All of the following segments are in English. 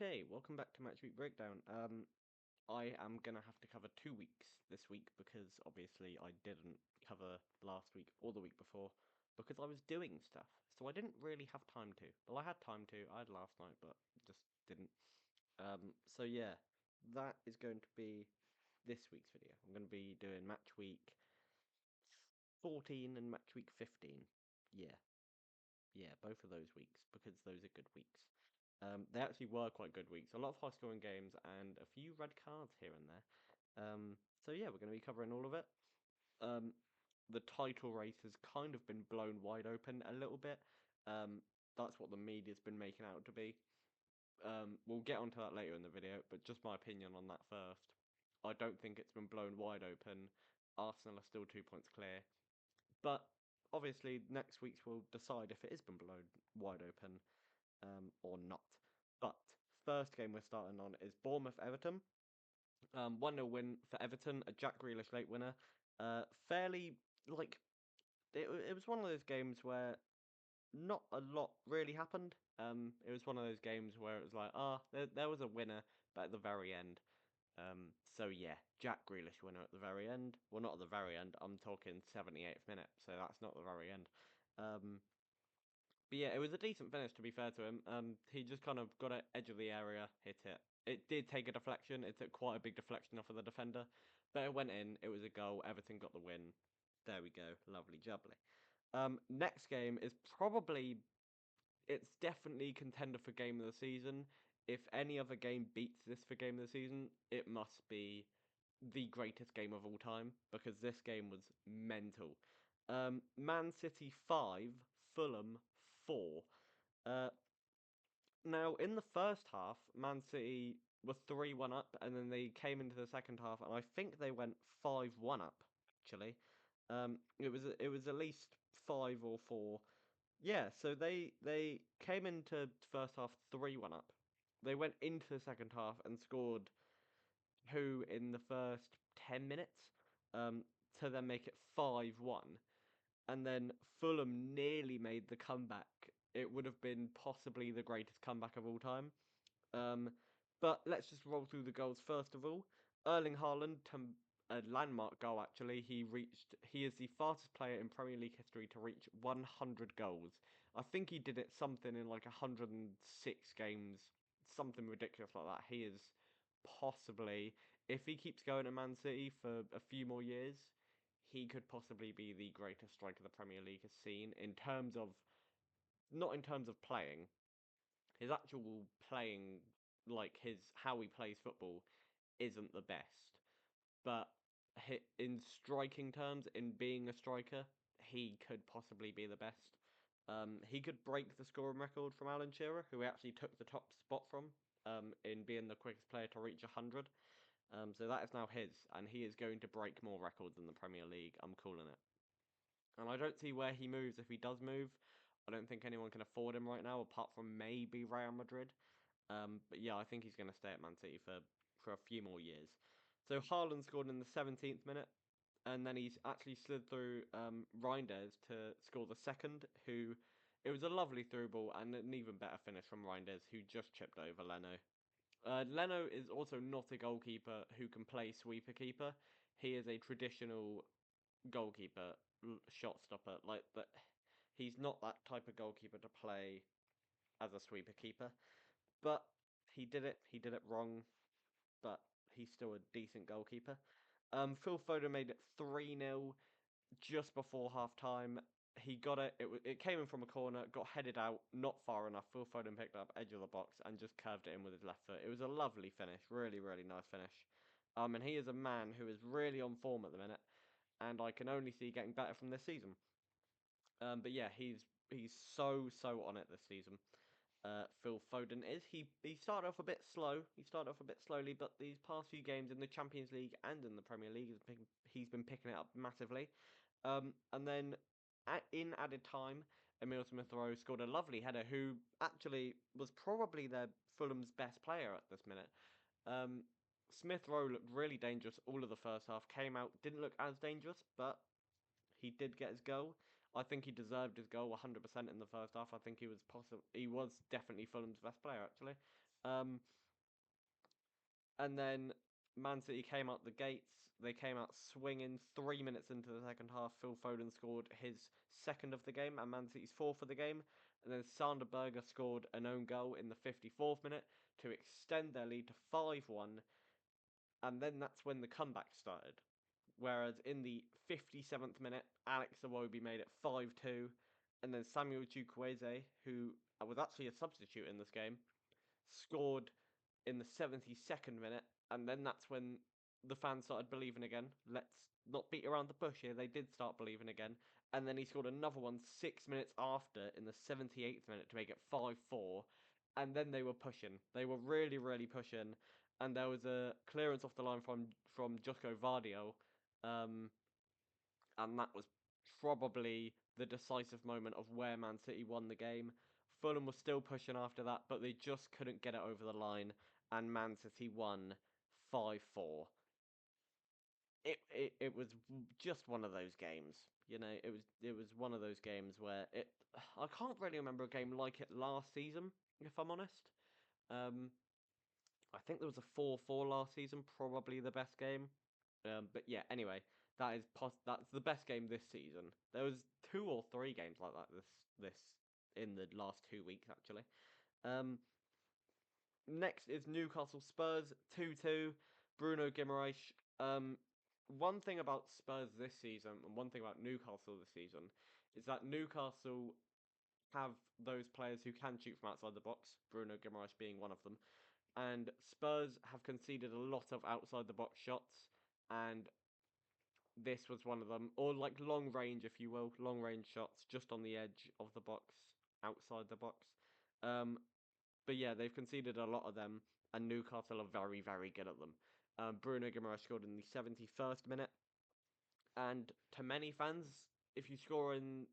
Okay, welcome back to Matchweek Breakdown. I am gonna have to cover 2 weeks this week because obviously I didn't cover last week or the week before because I was doing stuff. So I didn't really have time to. Well, I had time to. I had last night, but just didn't. So yeah, that is going to be this week's video. I'm going to be doing Match Week 14 and Match Week 15. Yeah, yeah, both of those weeks because those are good weeks. They actually were quite good weeks. A lot of high-scoring games and a few red cards here and there. So yeah, we're going to be covering all of it. Um, the title race has kind of been blown wide open a little bit. Um, that's what the media's been making out to be. We'll get onto that later in the video, but just my opinion on that first. I don't think it's been blown wide open. Arsenal are still 2 points clear. But obviously, next week's will decide if it has been blown wide open or not. But first game we're starting on is Bournemouth-Everton. 1-0 win for Everton, a Jack Grealish late winner. Fairly, like, it was one of those games where not a lot really happened. It was one of those games where it was like, there was a winner, but at the very end. So yeah, Jack Grealish winner at the very end. Well, not at the very end. I'm talking 78th minute, so that's not the very end. But yeah, it was a decent finish to be fair to him. He just kind of got it edge of the area, hit it. It did take a deflection. It took quite a big deflection off of the defender, but it went in. It was a goal. Everton got the win. There we go. Lovely jubbly. Next game is probably it's definitely contender for game of the season. If any other game beats this for game of the season, it must be the greatest game of all time because this game was mental. Man City 5, Fulham 4. Uh, Now, in the first half, Man City were 3-1 up, and then they came into the second half, and I think they went 5-1 up, actually. It was at least 5 or 4. Yeah, so they came into first half 3-1 up. They went into the second half and scored who in the first 10 minutes um, to then make it 5-1. And then Fulham nearly made the comeback. It would have been possibly the greatest comeback of all time. Um, but let's just roll through the goals first of all. Erling Haaland, a landmark goal actually. He is the fastest player in Premier League history to reach 100 goals. I think he did it something in like 106 games, something ridiculous like that. He is possibly, if he keeps going at Man City for a few more years, he could possibly be the greatest striker the Premier League has seen in terms of, not in terms of playing, his actual playing, like his how he plays football, isn't the best. But in striking terms, in being a striker, he could possibly be the best. He could break the scoring record from Alan Shearer, who actually took the top spot from in being the quickest player to reach 100. So that is now his, and he is going to break more records in the Premier League. I'm calling it. And I don't see where he moves if he does move. I don't think anyone can afford him right now, apart from maybe Real Madrid. But yeah, I think he's going to stay at Man City for a few more years. So Haaland scored in the 17th minute, and then he's actually slid through Reinders to score the second, who it was a lovely through ball and an even better finish from Reinders, who just chipped over Leno. Leno is also not a goalkeeper who can play sweeper keeper. He is a traditional goalkeeper, shot stopper. Like that, he's not that type of goalkeeper to play as a sweeper keeper. But he did it. He did it wrong, but he's still a decent goalkeeper. Phil Foden made it 3-0 just before half time. He got it. It came in from a corner, got headed out, not far enough. Phil Foden picked up edge of the box and just curved it in with his left foot. It was a lovely finish, really, really nice finish. And he is a man who is really on form at the minute, and I can only see getting better from this season. But yeah, he's so on it this season. Phil Foden is. He started off a bit slow. He started off a bit slowly, but these past few games in the Champions League and in the Premier League, he's been picking it up massively. And then in added time, Emil Smith-Rowe scored a lovely header, who actually was probably their Fulham's best player at this minute. Um, Smith-Rowe looked really dangerous all of the first half. Came out, didn't look as dangerous, but he did get his goal. I think he deserved his goal 100% in the first half. I think he was definitely Fulham's best player actually. Um, and then Man City came out the gates. They came out swinging. 3 minutes into the second half, Phil Foden scored his second of the game and Man City's fourth of the game. And then Sander Berger scored an own goal in the 54th minute to extend their lead to 5-1. And then that's when the comeback started. Whereas in the 57th minute, Alex Iwobi made it 5-2. And then Samuel Chukwueze, who was actually a substitute in this game, scored in the 72nd minute, and then that's when the fans started believing again. Let's not beat around the bush here. They did start believing again, and then he scored another one 6 minutes after in the 78th minute to make it 5-4. And then they were pushing. They were really, really pushing, and there was a clearance off the line from Josko Vardio, um, and that was probably the decisive moment of where Man City won the game. Fulham was still pushing after that, but they just couldn't get it over the line, and Man City won 5-4. It was just one of those games. You know, it was one of those games where it. I can't really remember a game like it last season, if I'm honest. Um, I think there was a 4-4 last season, probably the best game. But yeah, anyway, that's the best game this season. There was 2 or 3 games like that this in the last 2 weeks actually. Um, Next is Newcastle Spurs 2-2. Bruno Guimaraes. One thing about Spurs this season and one thing about Newcastle this season is that Newcastle have those players who can shoot from outside the box. Bruno Guimaraes being one of them, and Spurs have conceded a lot of outside the box shots, and this was one of them, or like long range, if you will, long range shots just on the edge of the box, outside the box. Um, but yeah, they've conceded a lot of them, and Newcastle are very, very good at them. Bruno Guimaraes scored in the 71st minute, and to many fans, if you score in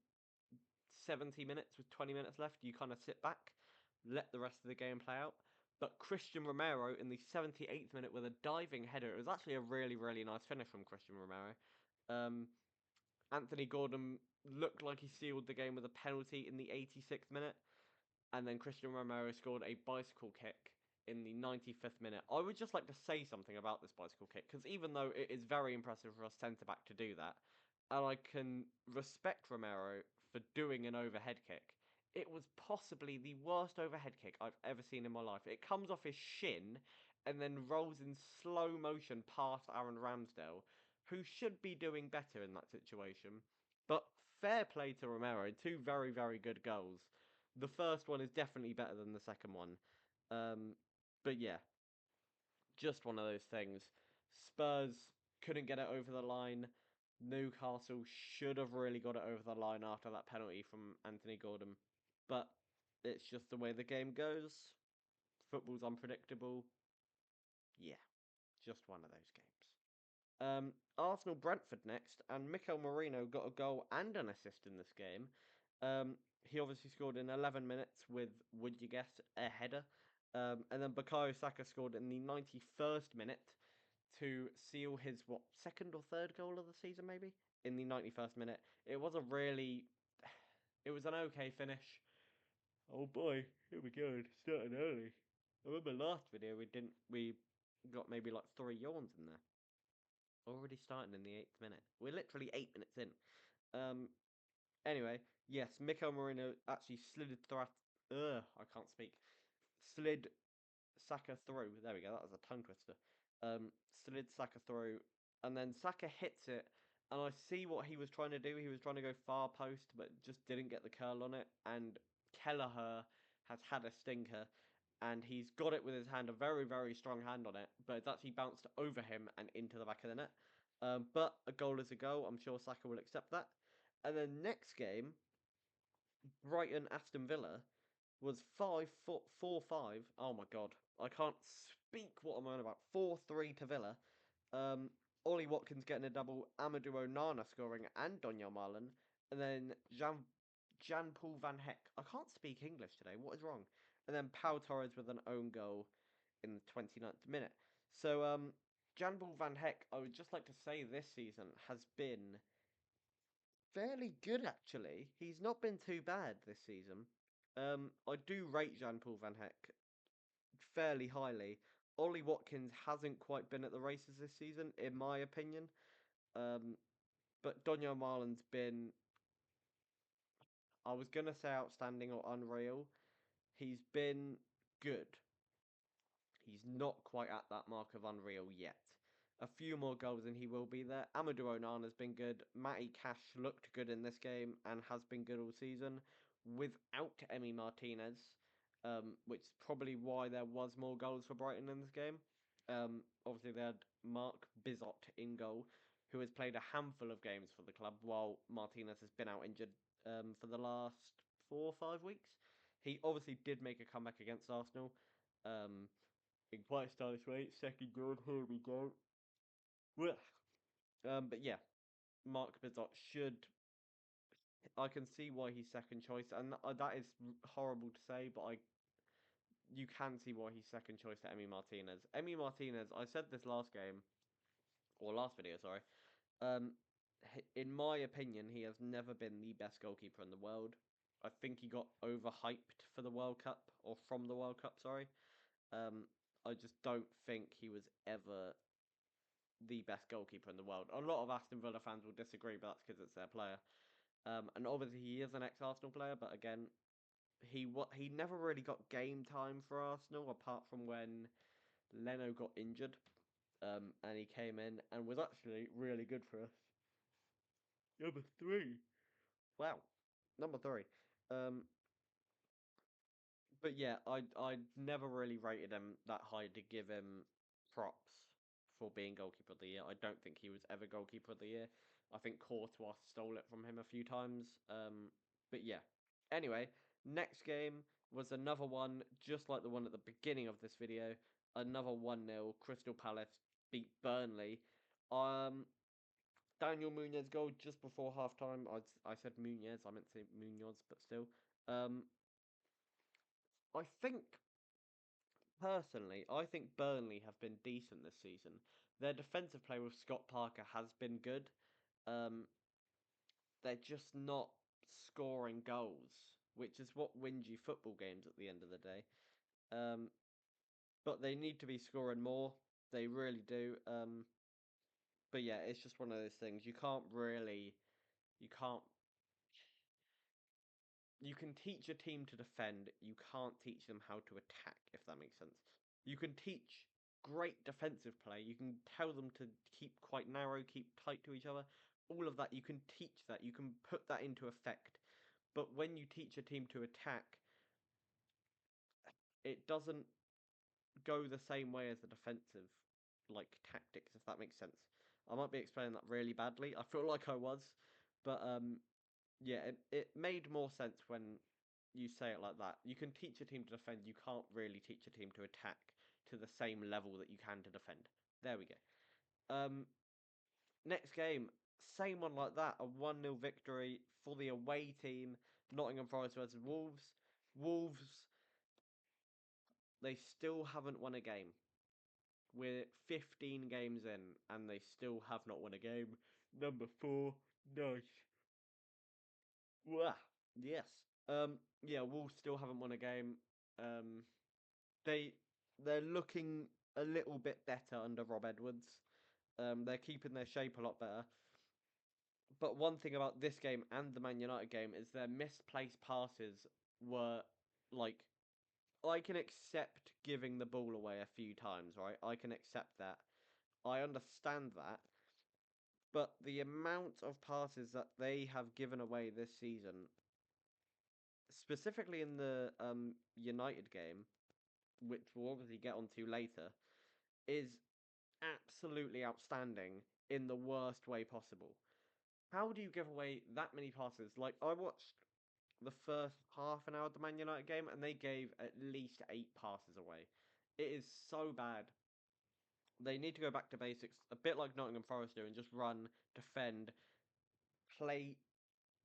70 minutes with 20 minutes left, you kind of sit back, let the rest of the game play out. But Christian Romero in the 78th minute with a diving header. It was actually a really, really nice finish from Christian Romero. Um, Anthony Gordon looked like he sealed the game with a penalty in the 86th minute. And then Christian Romero scored a bicycle kick in the 95th minute. I would just like to say something about this bicycle kick, because even though it is very impressive for a centre-back to do that, and I can respect Romero for doing an overhead kick, it was possibly the worst overhead kick I've ever seen in my life. It comes off his shin and then rolls in slow motion past Aaron Ramsdale, who should be doing better in that situation. But fair play to Romero, 2 very, very good goals. The first one is definitely better than the second one. Um, but yeah, just one of those things. Spurs couldn't get it over the line. Newcastle should have really got it over the line after that penalty from Anthony Gordon. But it's just the way the game goes. Football's unpredictable. Yeah, just one of those games. Arsenal Brentford next, and Mikel Merino got a goal and an assist in this game. Um, he obviously scored in 11 minutes with, would you guess, a header. And then Bukayo Saka scored in the 91st minute to seal his, what, second or third goal of the season, maybe? In the 91st minute. It was a really. It was an okay finish. Oh boy, here we go, starting early. I remember last video we got maybe like 3 yawns in there. Already starting in the 8th minute. We're literally 8 minutes in. Um, Anyway, yes, Mikel Merino actually slid through. I can't speak. Slid Saka through. There we go. That was a tongue twister. Slid Saka through, and then Saka hits it. And I see what he was trying to do. He was trying to go far post, but just didn't get the curl on it. And Kelleher has had a stinker, and he's got it with his hand, a very, very strong hand on it. But it's actually bounced over him and into the back of the net. But a goal is a goal. I'm sure Saka will accept that. And then next game, Brighton Aston Villa was 4-5. Oh my god, I can't speak what I'm on about. 4-3 to Villa. Um, Ollie Watkins getting a double, Amadou Onana scoring, and Donyell Marlin, and then Jan Paul Van Heck. I can't speak English today. What is wrong? And then Pau Torres with an own goal in the 29th minute. So Jan Paul Van Heck, I would just like to say this season has been fairly good actually. He's not been too bad this season. I do rate Jean Paul Van Heck fairly highly. Ollie Watkins hasn't quite been at the races this season, in my opinion. But Donyell Marlin's been, I was gonna say outstanding or unreal. He's been good. He's not quite at that mark of unreal yet. A few more goals and he will be there. Amadou Onana's been good. Matty Cash looked good in this game and has been good all season. Without Emi Martinez, which is probably why there was more goals for Brighton in this game. Obviously, they had Mark Bizot in goal, who has played a handful of games for the club, while Martinez has been out injured for the last 4 or 5 weeks. He obviously did make a comeback against Arsenal. In quite a stylish way. Second goal, here we go. But yeah, Mark Bizot should. I can see why he's second choice, and that is horrible to say, but you can see why he's second choice to Emi Martinez. Emi Martinez, I said this last game, or last video, sorry. Um, in my opinion, he has never been the best goalkeeper in the world. I think he got overhyped for the World Cup, or from the World Cup, sorry. I just don't think he was ever the best goalkeeper in the world. A lot of Aston Villa fans will disagree, but that's because it's their player. And obviously he is an ex-Arsenal player, but again, he never really got game time for Arsenal apart from when Leno got injured, and he came in and was actually really good for us. Number three. Wow, number three. Um, but yeah, I never really rated him that high to give him props for being goalkeeper of the year. I don't think he was ever goalkeeper of the year. I think Courtois stole it from him a few times. But yeah. Anyway, next game was another one, just like the one at the beginning of this video. Another 1-0. Crystal Palace beat Burnley. Daniel Munoz goal just before halftime. I said Munoz, I meant to say Munoz, but still. I think personally, I think Burnley have been decent this season. Their defensive play with Scott Parker has been good. Um, they're just not scoring goals, which is what wins you football games at the end of the day. Um, but they need to be scoring more. They really do. But yeah, it's just one of those things. You can't you can teach a team to defend, you can't teach them how to attack, if that makes sense. You can teach great defensive play, you can tell them to keep quite narrow, keep tight to each other. All of that, you can teach that, you can put that into effect. But when you teach a team to attack, it doesn't go the same way as the defensive like tactics, if that makes sense. I might be explaining that really badly. I feel like I was, but yeah, it made more sense when you say it like that. You can teach a team to defend, you can't really teach a team to attack to the same level that you can to defend. There we go. Next game, same one like that, a 1-0 victory for the away team, Nottingham Forest versus Wolves. Wolves, they still haven't won a game. We're 15 games in, and they still have not won a game. Number 4, nice. Wah, yes. Yeah, Wolves still haven't won a game. Um, they they're looking a little bit better under Rob Edwards. They're keeping their shape a lot better. But one thing about this game and the Man United game is their misplaced passes were like I can accept giving the ball away a few times, right? I can accept that. I understand that. But the amount of passes that they have given away this season, specifically in the United game, which we'll obviously get onto later, is absolutely outstanding in the worst way possible. How do you give away that many passes? Like, I watched the first half an hour of the Man United game, and they gave at least 8 passes away. It is so bad. They need to go back to basics, a bit like Nottingham Forest do, and just run, defend, play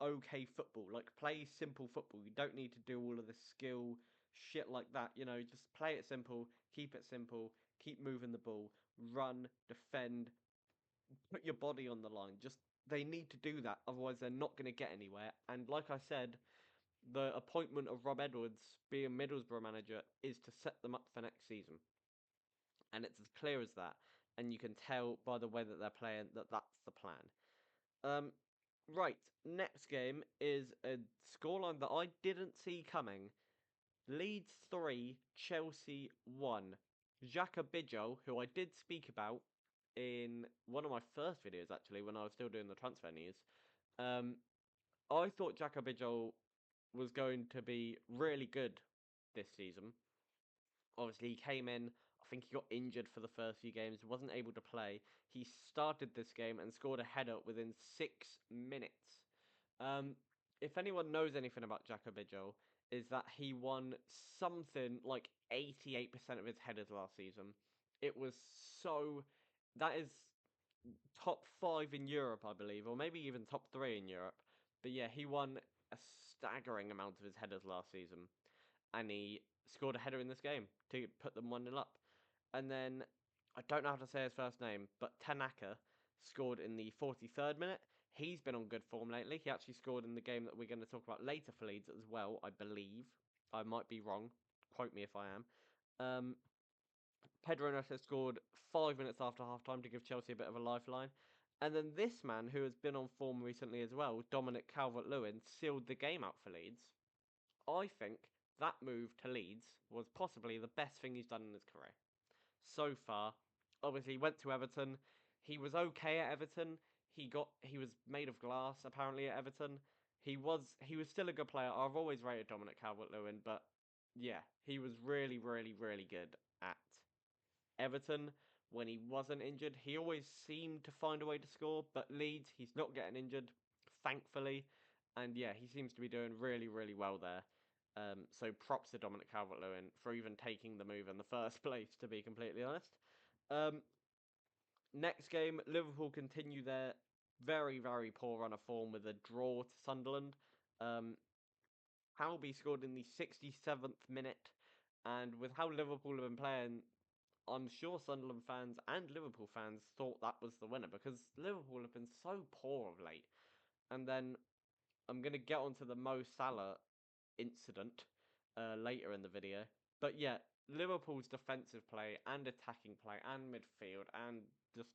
okay football. Like, play simple football. You don't need to do all of the skill shit like that. You know, just play it simple, keep moving the ball, run, defend, put your body on the line. Just they need to do that, otherwise they're not going to get anywhere. And like I said, the appointment of Rob Edwards being Middlesbrough manager is to set them up for next season, and it's as clear as that. And you can tell by the way that they're playing that that's the plan. Um, right, next game is a scoreline that I didn't see coming. Leeds 3, Chelsea 1. Xhaka Bidjo, who I did speak about in one of my first videos actually when I was still doing the transfer news. Um, I thought Xhaka Bidjo was going to be really good this season. Obviously, he came in. I think he got injured for the first few games, wasn't able to play. He started this game and scored a header within 6 minutes. Um, if anyone knows anything about Jacobijo, is that he won something like 88% of his headers last season. It was so. That is top 5 in Europe, I believe, or maybe even top 3 in Europe. But yeah, he won a staggering amount of his headers last season, and he scored a header in this game to put them 1-0 up. And then I don't know how to say his first name, but Tanaka scored in the 43rd minute. He's been on good form lately. He actually scored in the game that we're going to talk about later for Leeds as well, I believe. I might be wrong. Quote me if I am. Pedro Neto scored 5 minutes after half time to give Chelsea a bit of a lifeline. And then this man, who has been on form recently as well, Dominic Calvert-Lewin, sealed the game out for Leeds. I think that move to Leeds was possibly the best thing he's done in his career so far. Obviously, he went to Everton. He was okay at Everton. He was made of glass apparently at Everton. He was still a good player. I've always rated Dominic Calvert-Lewin, but yeah, he was really really really good at Everton when he wasn't injured. He always seemed to find a way to score, but Leeds, he's not getting injured, thankfully. And yeah, he seems to be doing really, really well there. So props to Dominic Calvert-Lewin for even taking the move in the first place, to be completely honest. Um, Next game, Liverpool continue their very, very poor run of form with a draw to Sunderland. Um, Halby scored in the 67th minute, and with how Liverpool have been playing, I'm sure Sunderland fans and Liverpool fans thought that was the winner because Liverpool have been so poor of late. And then I'm going to get onto the Mo Salah incident later in the video. But yeah, Liverpool's defensive play and attacking play and midfield and just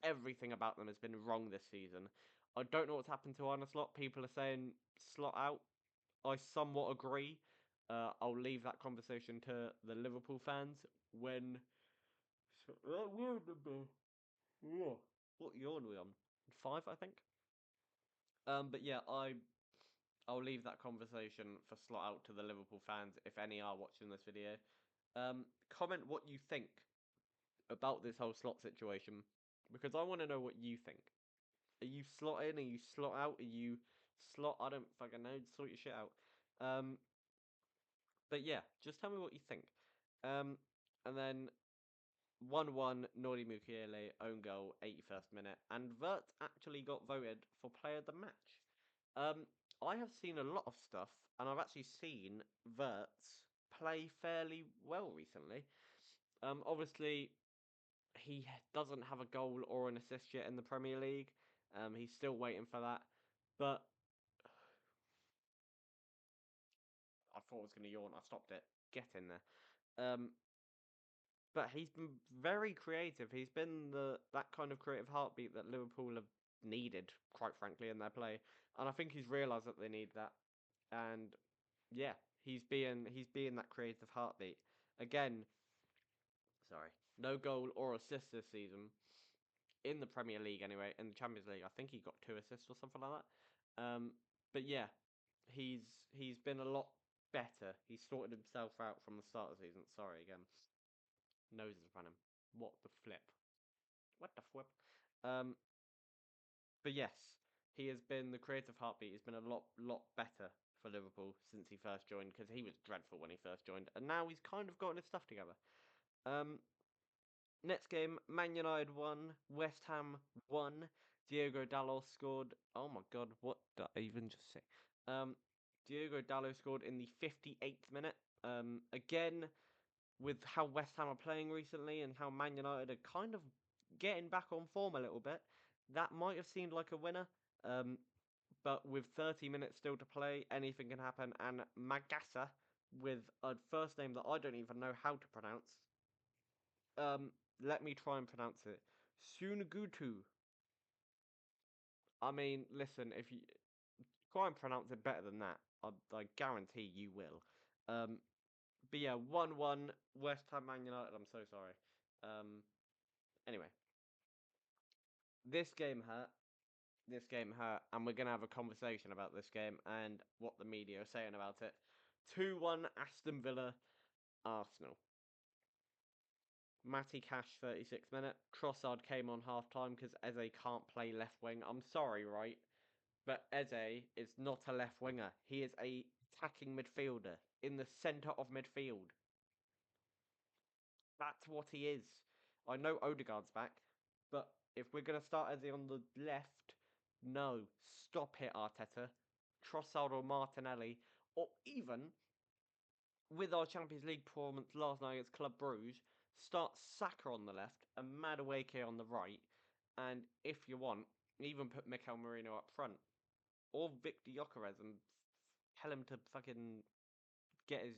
everything about them has been wrong this season. I don't know what's happened to Arne Slot. People are saying slot out. I somewhat agree. I'll leave that conversation to the Liverpool fans when. What yawn are we on? 5, I think. But yeah, I'll leave that conversation for slot out to the Liverpool fans if any are watching this video. Comment what you think about this whole slot situation because I want to know what you think. Are you slot in? Are you slot out? Are you slot? I don't fucking know. Sort your shit out. But yeah, just tell me what you think. And then 1-1 Nordi Mukiele own goal, 81st minute, and Vert actually got voted for player of the match. I have seen a lot of stuff, and I've actually seen Verts play fairly well recently. Obviously, he doesn't have a goal or an assist yet in the Premier League. He's still waiting for that, but I thought I was going to yawn. I stopped it. Get in there. But he's been very creative. He's been that kind of creative heartbeat that Liverpool have needed, quite frankly, in their play. And I think he's realised that they need that. And yeah, he's being that creative heartbeat. Again, sorry, no goal or assist this season in the Premier League anyway. In the Champions League, I think he got 2 assists or something like that. But yeah, he's he's been a lot better. He's sorted himself out from the start of the season. Sorry again. Nose is running. What the flip? What the flip? Um, but yes, he has been the creative heartbeat. He's been a lot better for Liverpool since he first joined because he was dreadful when he first joined, and now he's kind of gotten his stuff together. Um, Next game, Man United won, West Ham won. Diogo Dalot scored. Oh my God, what did I even just say? Um, Diogo Dalot scored in the 58th minute. Again, with how West Ham are playing recently and how Man United are kind of getting back on form a little bit, that might have seemed like a winner. Um, but with 30 minutes still to play, anything can happen. And Magassa, with a first name that I don't even know how to pronounce. Let me try and pronounce it. Sunagutu. I mean, listen, if you try and pronounce it better than that, I guarantee you will. But yeah, 1-1 West Ham Man United. I'm so sorry. Um, anyway, this game hurt. This game hurt, and we're gonna have a conversation about this game and what the media are saying about it. 2-1 Aston Villa, Arsenal. Matty Cash, 36th minute. Trossard came on half time because Eze can't play left wing. I'm sorry, right? But Eze is not a left winger. He is a attacking midfielder in the centre of midfield. That's what he is. I know Odegaard's back, but if we're going to start Eze on the left, no. Stop it, Arteta. Trossard or Martinelli, or even with our Champions League performance last night against Club Brugge, start Saka on the left and Madueke on the right, and if you want, even put Mikel Merino up front or Victor Gyökeres and tell him to fucking get his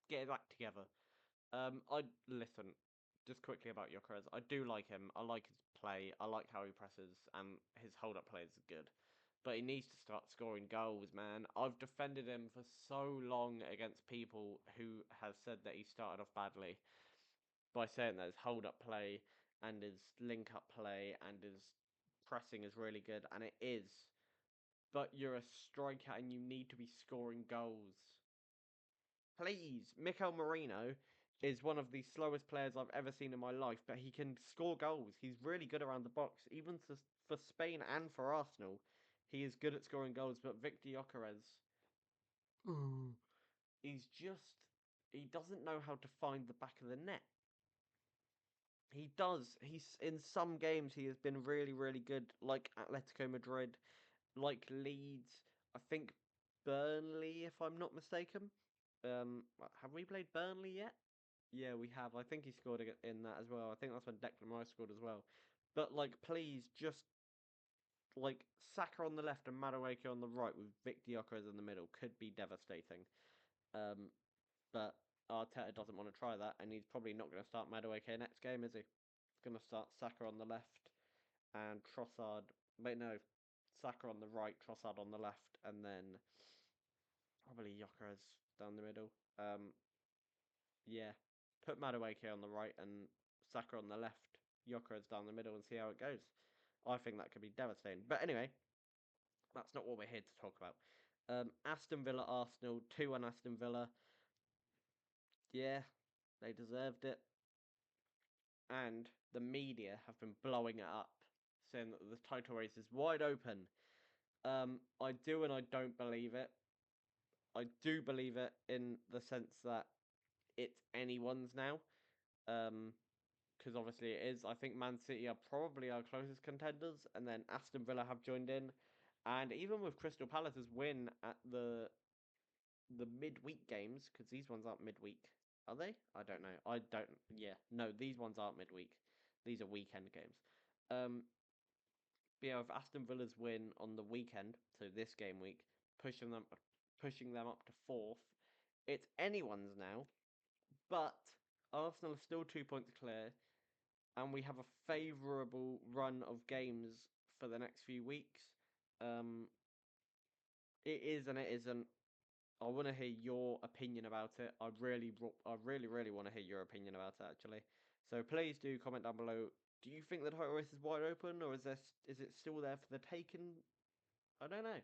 get his act together. I listen just quickly about Gyökeres. I do like him. I like his play. I like how he presses, and his hold-up play is good. But he needs to start scoring goals, man. I've defended him for so long against people who have said that he started off badly by saying that his hold-up play and his link-up play and his pressing is really good, and it is. But you're a striker and you need to be scoring goals. Please, Mikel Merino is one of the slowest players I've ever seen in my life, but he can score goals. He's really good around the box, even for Spain and for Arsenal. He is good at scoring goals, but Victor Gyökeres, he's just he doesn't know how to find the back of the net. He does. He's in some games he has been really, really good, like Atletico Madrid, like Leeds. I think Burnley, if I'm not mistaken. Have we played Burnley yet? Yeah, we have. I think he scored in that as well. I think that's when Declan Rice scored as well. But like, please, just like Saka on the left and Madueke on the right with Victor Gyökeres in the middle could be devastating. But Arteta doesn't want to try that, and he's probably not going to start Madueke next game, is he? He's going to start Saka on the left and Trossard. Wait, no, Saka on the right, Trossard on the left, and then probably Gyökeres down the middle. Yeah, put Madueke on the right and Saka on the left, Gyökeres down the middle, and see how it goes. I think that could be devastating. But anyway, that's not what we're here to talk about. Aston Villa, Arsenal, 2-1 Aston Villa. Yeah, they deserved it. And the media have been blowing it up, saying that the title race is wide open. I do and I don't believe it. I do believe it in the sense that it's anyone's now. Because obviously it is. I think Man City are probably our closest contenders, and then Aston Villa have joined in. And even with Crystal Palace's win at the midweek games, because these ones aren't midweek, are they? I don't know. I don't. Yeah, no, these ones aren't midweek. These are weekend games. Um, but yeah, with Aston Villa's win on the weekend, so this game week, pushing them up to fourth. It's anyone's now, but Arsenal are still 2 points clear, and we have a favourable run of games for the next few weeks. Um, it is and it isn't. I want to hear your opinion about it. I really want to hear your opinion about it, actually. So please do comment down below. Do you think the title race is wide open, or is it still there for the taking? I don't know.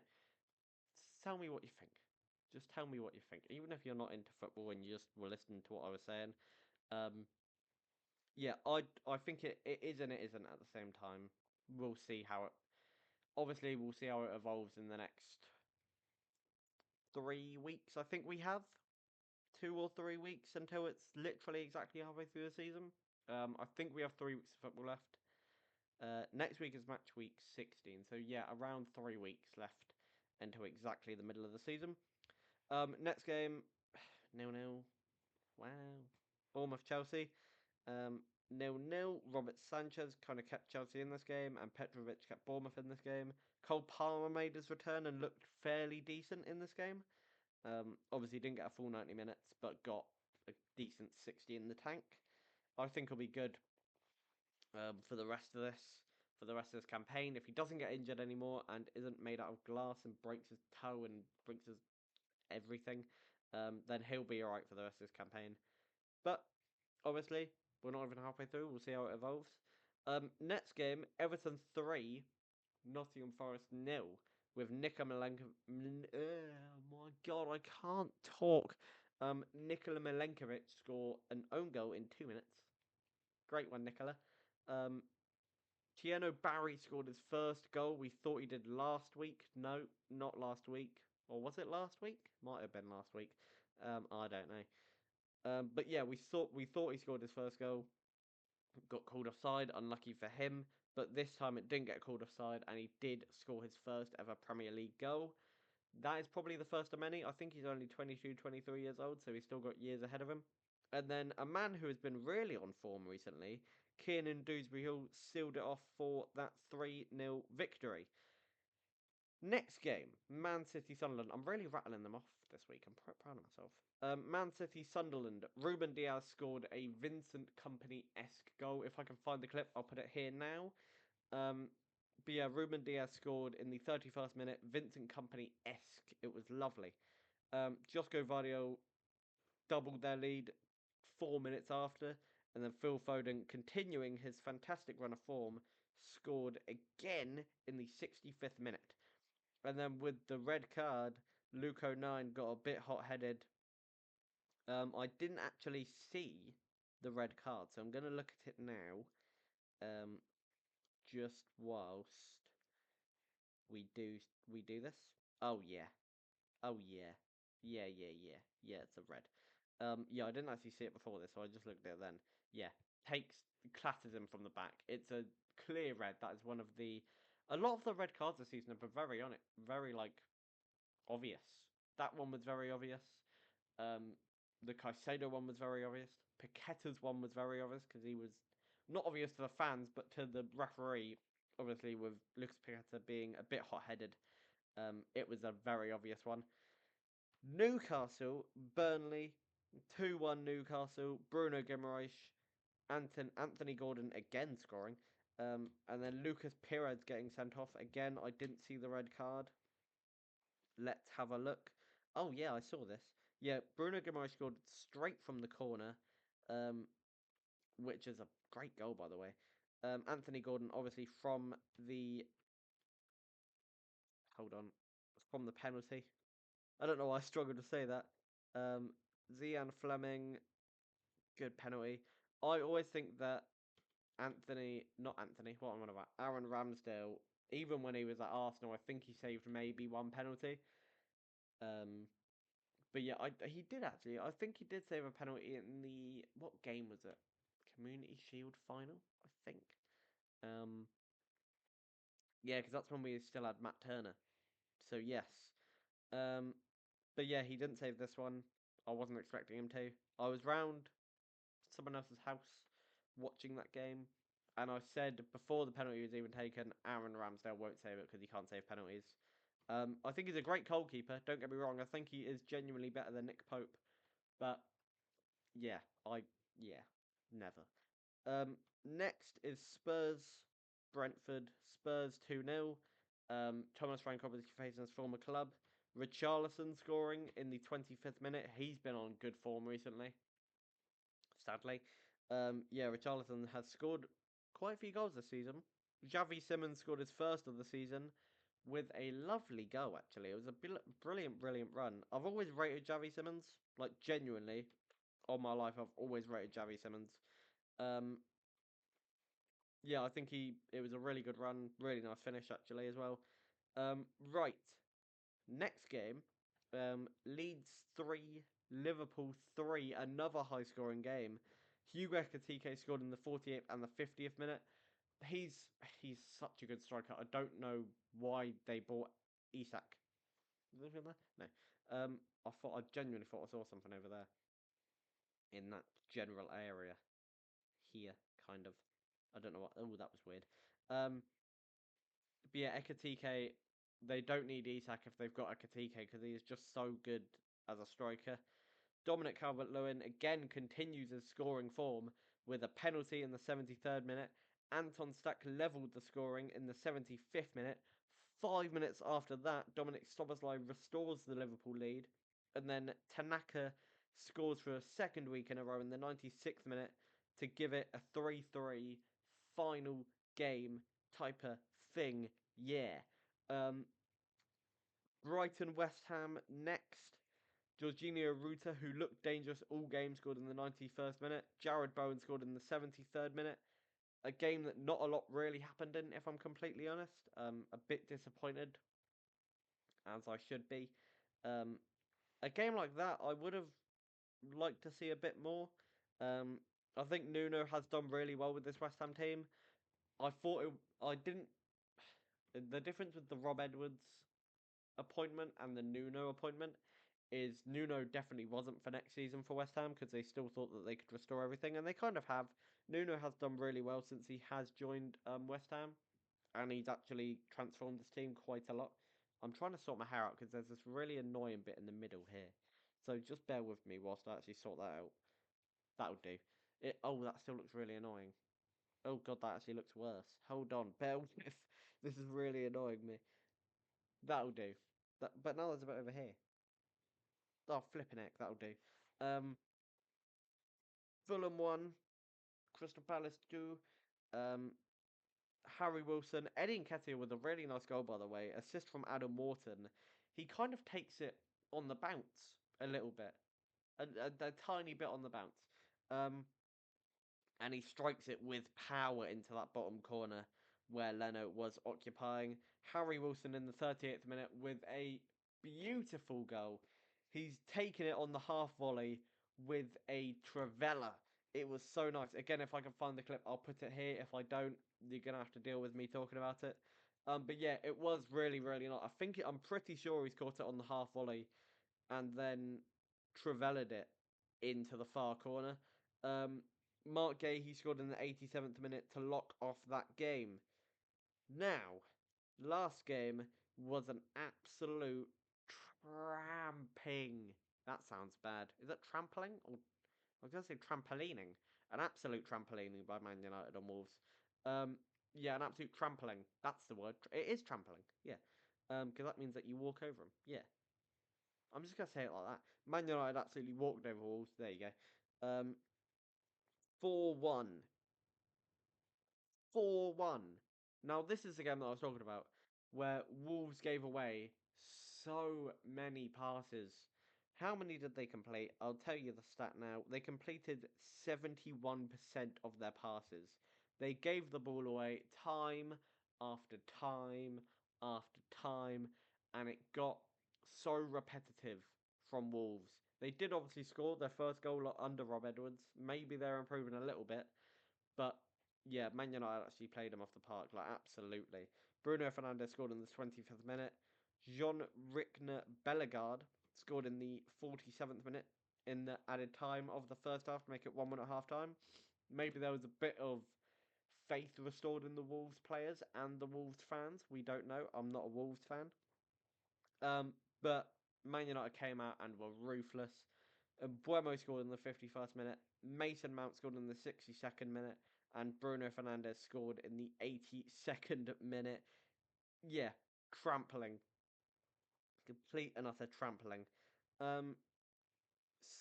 Tell me what you think. Just tell me what you think. Even if you're not into football and you just were listening to what I was saying. Yeah, I think it is and it isn't at the same time. We'll see how it. Obviously, we'll see how it evolves in the next 3 weeks. I think we have 2 or 3 weeks until it's literally exactly halfway through the season. I think we have 3 weeks of football left. Next week is match week 16, so yeah, around 3 weeks left until exactly the middle of the season. Next game, 0-0. Wow. Bournemouth Chelsea. 0-0. Robert Sanchez kind of kept Chelsea in this game, and Petrovic kept Bournemouth in this game. Cole Palmer made his return and looked fairly decent in this game. Obviously, didn't get a full 90 minutes, but got a decent 60 in the tank. I think he'll be good for the rest of this campaign. If he doesn't get injured anymore and isn't made out of glass and breaks his toe and breaks his everything, then he'll be alright for the rest of this campaign. But obviously, we're not even halfway through. We'll see how it evolves. Next game, Everton 3, Nottingham Forest 0, with Nikola Milenkovic. Oh my god, I can't talk. Nikola Milenkovic score an own goal in 2 minutes. Great one, Nicola. Tieno Barry scored his first goal. We thought he did last week. No, not last week. Or was it last week? Might have been last week. I don't know. But yeah, we thought he scored his first goal. Got called offside. Unlucky for him. But this time it didn't get called offside, and he did score his first ever Premier League goal. That is probably the first of many. I think he's only 22, 23 years old, so he's still got years ahead of him. And then a man who has been really on form recently, Kiernan Dewsbury-Hall, sealed it off for that 3-0 victory. Next game, Man City Sunderland. I'm really rattling them off this week. I'm quite proud of myself. Man City Sunderland. Ruben Diaz scored a Vincent Kompany-esque goal. If I can find the clip, I'll put it here now. But yeah, Ruben Diaz scored in the 31st minute. Vincent Kompany-esque. It was lovely. Josko Vardio doubled their lead 4 minutes after, and then Phil Foden, continuing his fantastic run of form, scored again in the 65th minute. And then with the red card, Luke O'Nien got a bit hot-headed. I didn't actually see the red card, so I'm going to look at it now. Just whilst we do this. Oh yeah. Oh yeah. Yeah, it's a red. Yeah, I didn't actually see it before this, so I just looked at it then. Yeah, clatters him from the back. It's a clear red. That is one of the. A lot of the red cards this season have been very on it, very like obvious. That one was very obvious. The Caicedo one was very obvious. Paqueta's one was very obvious because he was not obvious to the fans, but to the referee. Obviously, with Lucas Paqueta being a bit hot-headed, it was a very obvious one. Newcastle, Burnley, 2-1 Newcastle, Bruno Guimaraes, Anthony Gordon again scoring, and then Lucas Pires getting sent off. Again, I didn't see the red card. Let's have a look. Oh, yeah, I saw this. Yeah, Bruno Guimaraes scored straight from the corner, which is a great goal, by the way. Anthony Gordon, obviously, from the... Hold on. From the penalty. I don't know why I struggled to say that. Zian Fleming, good penalty. I always think that what am I about? Aaron Ramsdale, even when he was at Arsenal, I think he saved maybe one penalty. But yeah, he did actually. I think he did save a penalty in the what game was it? Community Shield final, I think. Yeah, because that's when we still had Matt Turner. So yes. But yeah, he didn't save this one. I wasn't expecting him to. I was round someone else's house watching that game, and I said before the penalty was even taken, Aaron Ramsdale won't save it because he can't save penalties. I think he's a great goalkeeper. Don't get me wrong. I think he is genuinely better than Nick Pope, but yeah, never. Next is Spurs Brentford. Spurs 2-0. Thomas Frank obviously facing his former club. Richarlison scoring in the 25th minute. He's been on good form recently, sadly. Yeah, Richarlison has scored quite a few goals this season. Xavi Simons scored his first of the season with a lovely goal, actually. It was a brilliant run. I've always rated Xavi Simons. Like, genuinely, all my life, I've always rated Xavi Simons. Yeah, I think it was a really good run. Really nice finish, actually, as well. Right. Next game, Leeds 3, Liverpool 3, another high-scoring game. Hugo Ekitike scored in the 48th and the 50th minute. He's such a good striker. I don't know why they bought Isak. Is there? No. I genuinely thought I saw something over there in that general area. Here, kind of. I don't know what. Oh, that was weird. Um, but yeah, Ekatike, they don't need Isak if they've got Ekatike because he is just so good as a striker. Dominic Calvert-Lewin again continues his scoring form with a penalty in the 73rd minute. Anton Stack levelled the scoring in the 75th minute. 5 minutes after that, Dominic Szoboszlai restores the Liverpool lead. And then Tanaka scores for a second week in a row in the 96th minute to give it a 3-3 final game type of thing. Yeah. Um, Brighton West Ham next. Jorginho Ruta, who looked dangerous all game, scored in the 91st minute. Jared Bowen scored in the 73rd minute. A game that not a lot really happened in, if I'm completely honest. A bit disappointed, as I should be. Um, a game like that, I would have liked to see a bit more. Um, I think Nuno has done really well with this West Ham team. I thought I didn't. The difference with the Rob Edwards appointment and the Nuno appointment is Nuno definitely wasn't for next season for West Ham because they still thought that they could restore everything, and they kind of have. Nuno has done really well since he has joined West Ham, and he's actually transformed his team quite a lot. I'm trying to sort my hair out because there's this really annoying bit in the middle here, so just bear with me whilst I actually sort that out. That'll do. Oh, that still looks really annoying. Oh god, that actually looks worse. Hold on, bear with. This is really annoying me. That'll do. But now there's a bit over here. Oh, flipping heck, that'll do. Fulham 1, Crystal Palace 2. Um, Harry Wilson, Eddie Nketiah with a really nice goal, by the way. Assist from Adam Wharton. He kind of takes it on the bounce a little bit, a tiny bit on the bounce. Um, and he strikes it with power into that bottom corner where Leno was occupying. Harry Wilson in the 38th minute with a beautiful goal. He's taken it on the half volley with a Trivela. It was so nice. Again, if I can find the clip, I'll put it here. If I don't, you're gonna have to deal with me talking about it. But yeah, it was really, really nice. I'm pretty sure he's caught it on the half volley and then Trivelled it into the far corner. Um, Mark Gay, he scored in the 87th minute to lock off that game. Now, last game was an absolute tramping. That sounds bad. Is it trampling? Or I was going to say trampolining. An absolute trampolining by Man United on Wolves. Yeah, an absolute trampling. That's the word. It is trampling. Yeah. Because that means that you walk over them. Yeah. I'm just going to say it like that. Man United absolutely walked over Wolves. There you go. 4-1. 4-1. Now, this is the game that I was talking about, where Wolves gave away so many passes. How many did they complete? I'll tell you the stat now. They completed 71% of their passes. They gave the ball away time after time after time, and it got so repetitive from Wolves. They did obviously score their first goal under Rob Edwards. Maybe they're improving a little bit, but yeah, Man United actually played him off the park, like absolutely. Bruno Fernandes scored in the 25th minute. Jean Rickner Bellegarde scored in the 47th minute in the added time of the first half to make it 1-1 at half time. Maybe there was a bit of faith restored in the Wolves players and the Wolves fans. We don't know. I'm not a Wolves fan. But Man United came out and were ruthless. Buemo scored in the 51st minute. Mason Mount scored in the 62nd minute. And Bruno Fernandes scored in the 82nd minute. Yeah, trampling. Complete and utter trampling. Um,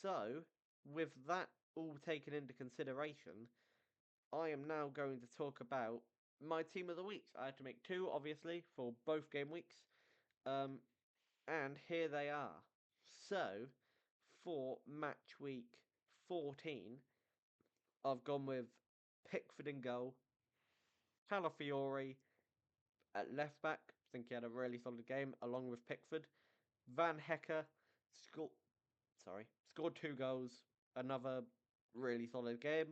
so, with that all taken into consideration, I am now going to talk about my team of the week. I had to make two, obviously, for both game weeks. Um, and here they are. So, for match week 14, I've gone with Pickford in goal, Calafiori at left back. I think he had a really solid game, along with Pickford. Van Hecker scored. Scored 2 goals. Another really solid game.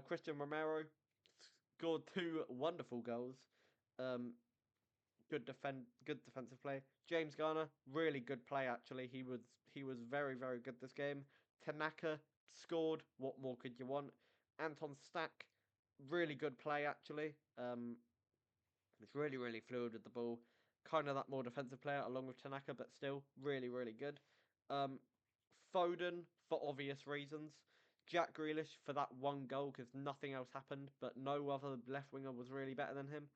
Christian Romero scored 2 wonderful goals. Um, good defensive play. James Garner, really good play actually. He was very very good this game. Tanaka scored. What more could you want? Anton Stack really good play actually. It's really fluid with the ball. Kind of that more defensive player along with Tanaka, but still really good. Um, Foden for obvious reasons. Jack Grealish for that one goal because nothing else happened, but no other left winger was really better than him.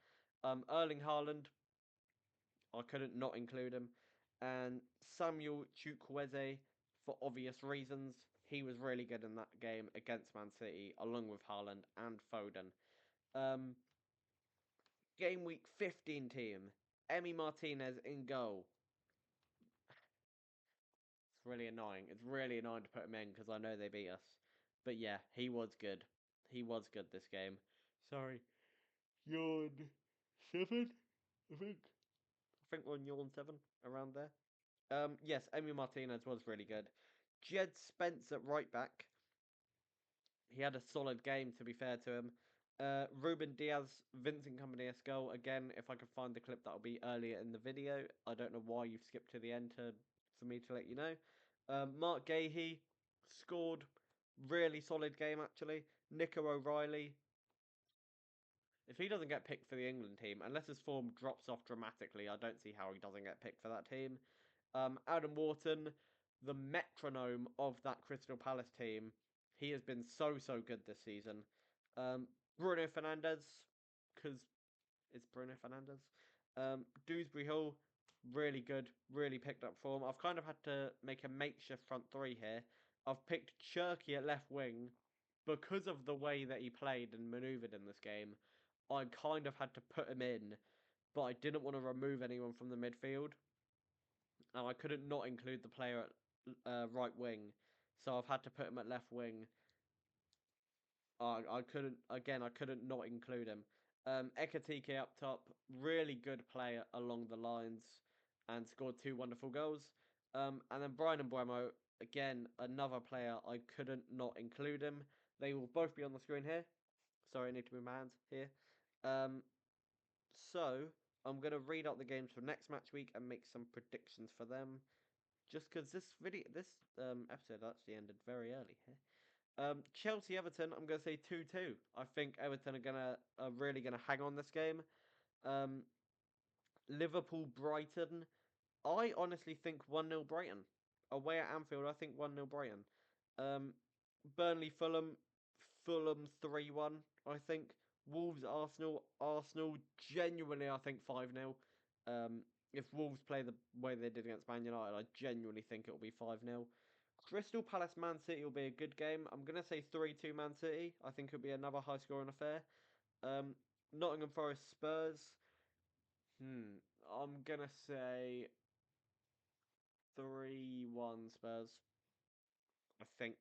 Erling Haaland, I couldn't not include him, and Samuel Chukwueze for obvious reasons. He was really good in that game against Man City, along with Haaland and Foden. Um, Game week 15 team. Emi Martinez in goal. It's really annoying. It's really annoying to put him in because I know they beat us. But yeah, he was good. He was good this game. Sorry. Yawn 7, I think. I think we're on yawn 7, around there. Yes, Emi Martinez was really good. Jed Spence at right back. He had a solid game, to be fair to him. Ruben Diaz, Vincent Company's goal. Again, if I can find the clip, that'll be earlier in the video. I don't know why you've skipped to the end for me to let you know. Mark Gahey scored. Really solid game, actually. Nico O'Reilly. If he doesn't get picked for the England team, unless his form drops off dramatically, I don't see how he doesn't get picked for that team. Adam Wharton, the metronome of that Crystal Palace team. He has been so good this season. Bruno Fernandes, because it's Bruno Fernandes. Dewsbury Hall, really good, really picked up form. I've kind of had to make a makeshift front three here. I've picked Cherky at left wing because of the way that he played and manoeuvred in this game. I kind of had to put him in, but I didn't want to remove anyone from the midfield. And I couldn't not include the player at right wing, so I've had to put him at left wing. I couldn't again. I couldn't not include him. Ekatike up top, really good player along the lines, and scored two wonderful goals. And then Brian and Buemo, again another player. I couldn't not include him. They will both be on the screen here. Sorry, I need to move my hands here. Um, so I'm gonna read out the games for next match week and make some predictions for them. Just because this episode actually ended very early here. Chelsea Everton, I'm gonna say 2-2. I think Everton are really gonna hang on this game. Um, Liverpool Brighton, I honestly think 1-0 Brighton. Away at Anfield, I think 1-0 Brighton. Um, Burnley Fulham, Fulham 3-1, I think. Wolves Arsenal, Arsenal genuinely I think 5-0. If Wolves play the way they did against Man United, I genuinely think it'll be 5-0. Crystal Palace Man City will be a good game. I'm gonna say 3-2 Man City. I think it'll be another high scoring affair. Um, Nottingham Forest Spurs. I'm gonna say 3-1 Spurs. I think.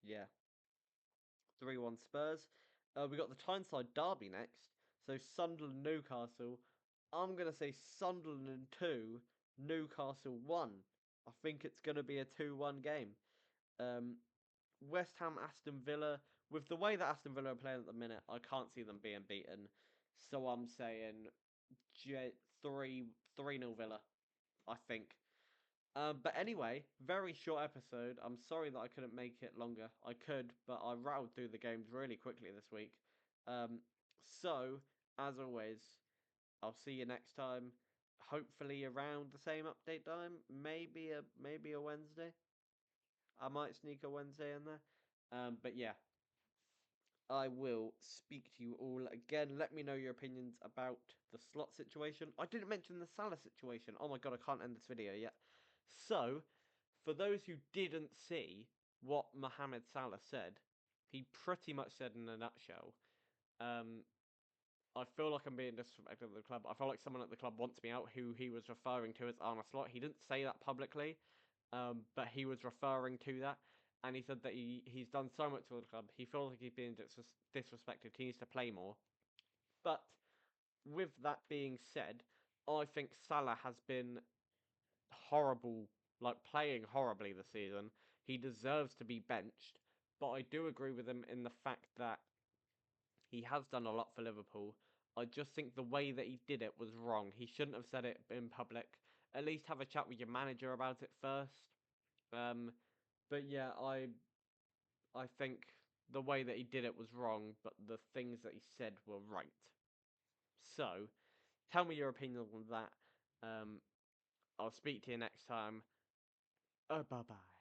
Yeah. 3-1 Spurs. We got the Tyneside Derby next. So Sunderland Newcastle. I'm gonna say Sunderland 2, Newcastle 1. I think it's gonna be a 2-1 game. Um, West Ham Aston Villa. With the way that Aston Villa are playing at the minute, I can't see them being beaten. So I'm saying 3-0 Villa, I think. But anyway, very short episode. I'm sorry that I couldn't make it longer. I could, but I rattled through the games really quickly this week. Um, so, as always, I'll see you next time. Hopefully around the same update time. Maybe a Wednesday. I might sneak a Wednesday in there. But yeah, I will speak to you all again. Let me know your opinions about the slot situation. I didn't mention the Salah situation. Oh my god, I can't end this video yet. So, for those who didn't see what Mohamed Salah said, he pretty much said in a nutshell, um, I feel like I'm being disrespectful of the club. I feel like someone at the club wants me out, who he was referring to as Arne Slot. He didn't say that publicly, but he was referring to that. And he said that he's done so much for the club. He feels like he's being disrespected. He needs to play more. But with that being said, I think Salah has been horrible, like playing horribly this season. He deserves to be benched. But I do agree with him in the fact that he has done a lot for Liverpool. I just think the way that he did it was wrong. He shouldn't have said it in public. At least have a chat with your manager about it first. Um, but yeah, I think the way that he did it was wrong, but the things that he said were right. So, tell me your opinion on that. I'll speak to you next time. Bye bye.